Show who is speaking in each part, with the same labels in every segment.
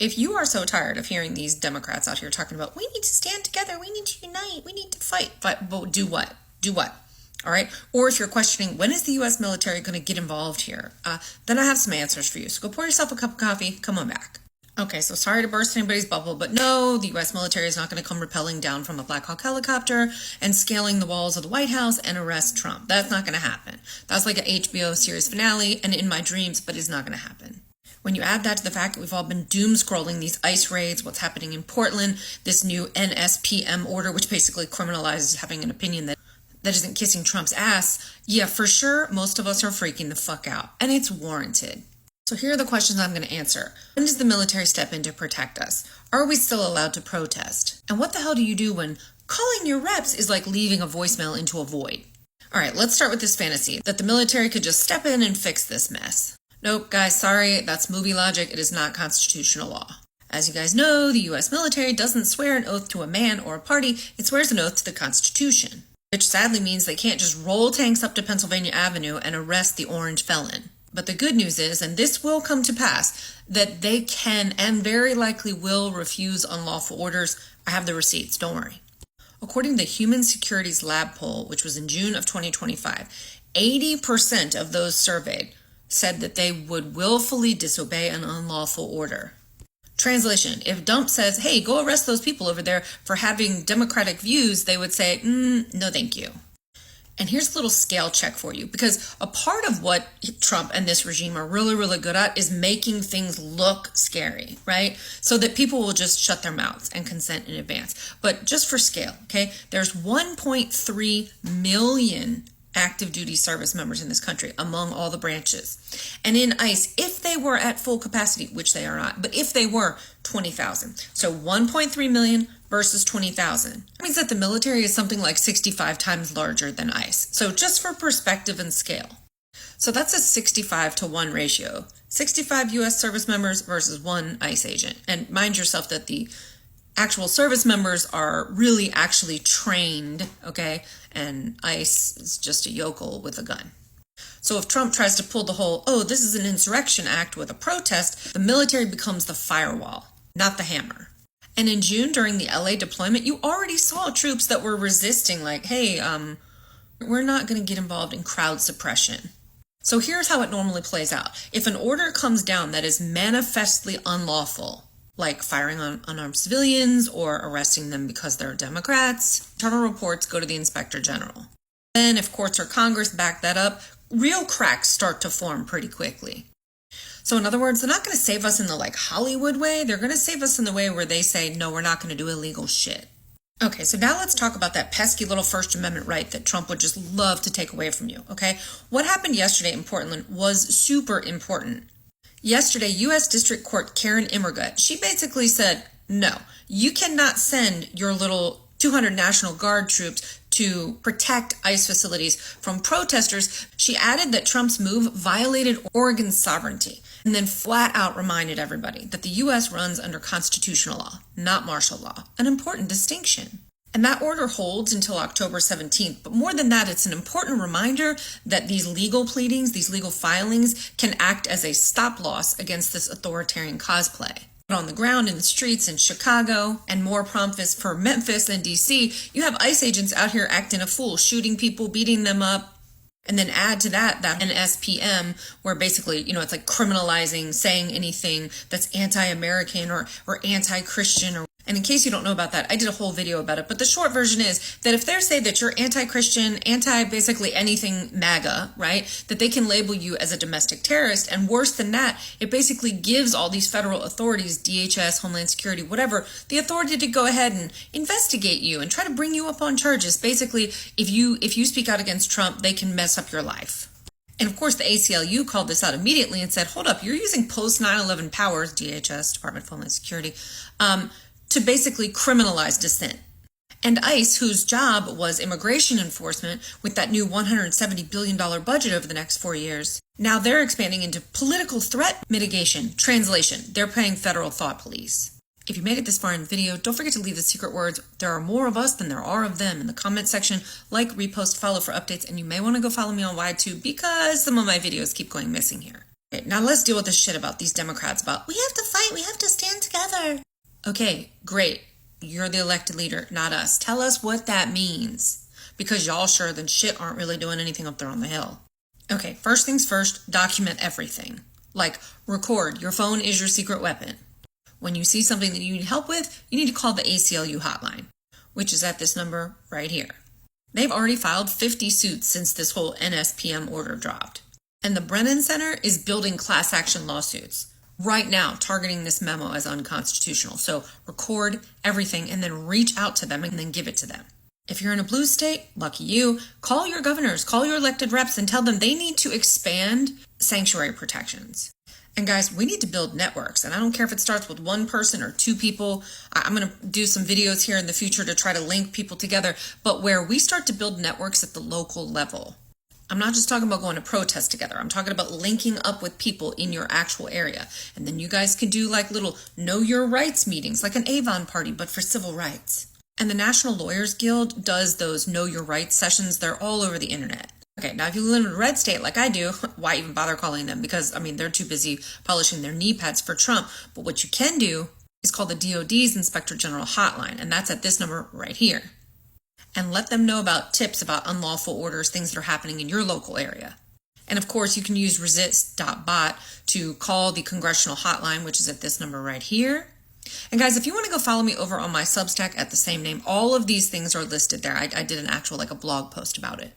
Speaker 1: If you are so tired of hearing these Democrats out here talking about, we need to stand together, we need to unite, we need to fight, but do what? Do what? All right. Or if you're questioning, when is the U.S. military going to get involved here? Then I have some answers for you. So go pour yourself a cup of coffee. Come on back. Okay, so sorry to burst anybody's bubble, but no, the U.S. military is not going to come rappelling down from a Black Hawk helicopter and scaling the walls of the White House and arrest Trump. That's not going to happen. That's like an HBO series finale and in my dreams, but it's not going to happen. When you add that to the fact that we've all been doom scrolling these ICE raids, what's happening in Portland, this new NSPM order, which basically criminalizes having an opinion that isn't kissing Trump's ass, yeah, for sure, most of us are freaking the fuck out, and it's warranted. So here are the questions I'm going to answer. When does the military step in to protect us? Are we still allowed to protest? And what the hell do you do when calling your reps is like leaving a voicemail into a void? All right, let's start with this fantasy that the military could just step in and fix this mess. Nope, guys, sorry, that's movie logic. It is not constitutional law. As you guys know, the U.S. military doesn't swear an oath to a man or a party. It swears an oath to the Constitution, which sadly means they can't just roll tanks up to Pennsylvania Avenue and arrest the orange felon. But the good news is, and this will come to pass, that they can and very likely will refuse unlawful orders. I have the receipts, don't worry. According to the Human Securities Lab poll, which was in June of 2025, 80% of those surveyed said that they would willfully disobey an unlawful order. Translation, if Dump says, hey, go arrest those people over there for having democratic views, they would say, no thank you. And here's a little scale check for you, because a part of what Trump and this regime are really, really good at is making things look scary, right? So that people will just shut their mouths and consent in advance. But just for scale, okay, there's 1.3 million active duty service members in this country among all the branches. And in ICE, if they were at full capacity, which they are not, but if they were, 20,000. So 1.3 million versus 20,000. That means that the military is something like 65 times larger than ICE. So just for perspective and scale. So that's a 65 to 1 ratio. 65 U.S. service members versus 1 ICE agent. And mind yourself that the actual service members are really actually trained, okay? And ICE is just a yokel with a gun. So if Trump tries to pull the whole, oh, this is an insurrection act with a protest, the military becomes the firewall, not the hammer. And in June, during the LA deployment, you already saw troops that were resisting, like, hey, we're not going to get involved in crowd suppression. So here's how it normally plays out. If an order comes down that is manifestly unlawful, like firing on unarmed civilians or arresting them because they're Democrats, internal reports go to the Inspector General. Then if courts or Congress back that up, real cracks start to form pretty quickly. So in other words, they're not going to save us in the like Hollywood way. They're going to save us in the way where they say, no, we're not going to do illegal shit. Okay, so now let's talk about that pesky little First Amendment right that Trump would just love to take away from you, okay? What happened yesterday in Portland was super important. Yesterday, U.S. District Court Karen Immergut, she basically said, no, you cannot send your little 200 National Guard troops to protect ICE facilities from protesters. She added that Trump's move violated Oregon's sovereignty, and then flat out reminded everybody that the U.S. runs under constitutional law, not martial law, an important distinction. And that order holds until October 17th. But more than that, it's an important reminder that these legal pleadings, these legal filings can act as a stop loss against this authoritarian cosplay. But on the ground, in the streets in Chicago, and more promptus for Memphis and DC, you have ICE agents out here acting a fool, shooting people, beating them up. And then add to that NSPM, where basically, it's like criminalizing saying anything that's anti-American or anti-Christian. And in case you don't know about that, I did a whole video about it. But the short version is that if they say that you're anti-Christian, basically anything MAGA, right, that they can label you as a domestic terrorist. And worse than that, it basically gives all these federal authorities, DHS, Homeland Security, whatever, the authority to go ahead and investigate you and try to bring you up on charges. Basically, if you speak out against Trump, they can mess up your life. And of course, the ACLU called this out immediately and said, hold up, you're using post 9/11 powers, DHS, Department of Homeland Security, to basically criminalize dissent. And ICE, whose job was immigration enforcement with that new $170 billion budget over the next 4 years, now they're expanding into political threat mitigation. Translation, they're paying federal thought police. If you made it this far in the video, don't forget to leave the secret words, there are more of us than there are of them, in the comment section. Like, repost, follow for updates, and you may want to go follow me on Wide too, because some of my videos keep going missing here. Okay, now let's deal with this shit about these Democrats about, we have to fight, we have to stand together. war. Okay, great. You're the elected leader, not us. Tell us what that means. Because y'all sure than shit aren't really doing anything up there on the Hill. Okay, first things first, document everything. Like, record. Your phone is your secret weapon. When you see something that you need help with, you need to call the ACLU hotline, which is at this number right here. They've already filed 50 suits since this whole NSPM order dropped. And the Brennan Center is building class action lawsuits right now, targeting this memo as unconstitutional. So record everything and then reach out to them and then give it to them. If you're in a blue state, lucky you, call your governors, call your elected reps and tell them they need to expand sanctuary protections. And guys, we need to build networks. And I don't care if it starts with one person or two people. I'm going to do some videos here in the future to try to link people together, but where we start to build networks at the local level. I'm not just talking about going to protest together. I'm talking about linking up with people in your actual area. And then you guys can do like little know your rights meetings, like an Avon party, but for civil rights. And the National Lawyers Guild does those know your rights sessions. They're all over the internet. Okay, now if you live in a red state like I do, why even bother calling them? Because, they're too busy polishing their knee pads for Trump. But what you can do is call the DOD's Inspector General Hotline, and that's at this number right here. And let them know about tips about unlawful orders, things that are happening in your local area. And of course, you can use resist.bot to call the Congressional Hotline, which is at this number right here. And guys, if you want to go follow me over on my Substack at the same name, all of these things are listed there. I did an actual a blog post about it.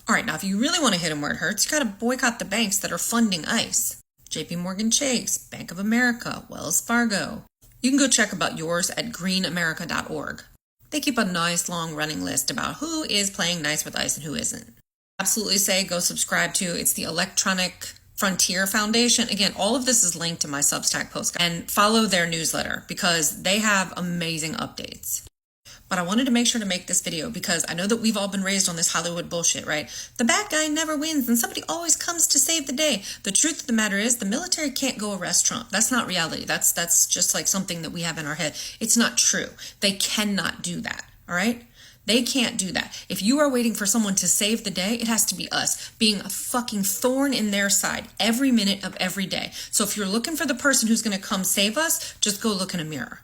Speaker 1: All right, now if you really want to hit them where it hurts, you got to boycott the banks that are funding ICE. JP Morgan Chase, Bank of America, Wells Fargo. You can go check about yours at greenamerica.org. They keep a nice long running list about who is playing nice with ICE and who isn't. Absolutely say go subscribe to, it's the Electronic Frontier Foundation. Again, all of this is linked to my Substack post, and follow their newsletter because they have amazing updates. But I wanted to make sure to make this video because I know that we've all been raised on this Hollywood bullshit, right? The bad guy never wins and somebody always comes to save the day. The truth of the matter is the military can't go arrest Trump. That's not reality. That's just like something that we have in our head. It's not true. They cannot do that, all right? They can't do that. If you are waiting for someone to save the day, it has to be us being a fucking thorn in their side every minute of every day. So if you're looking for the person who's going to come save us, just go look in a mirror.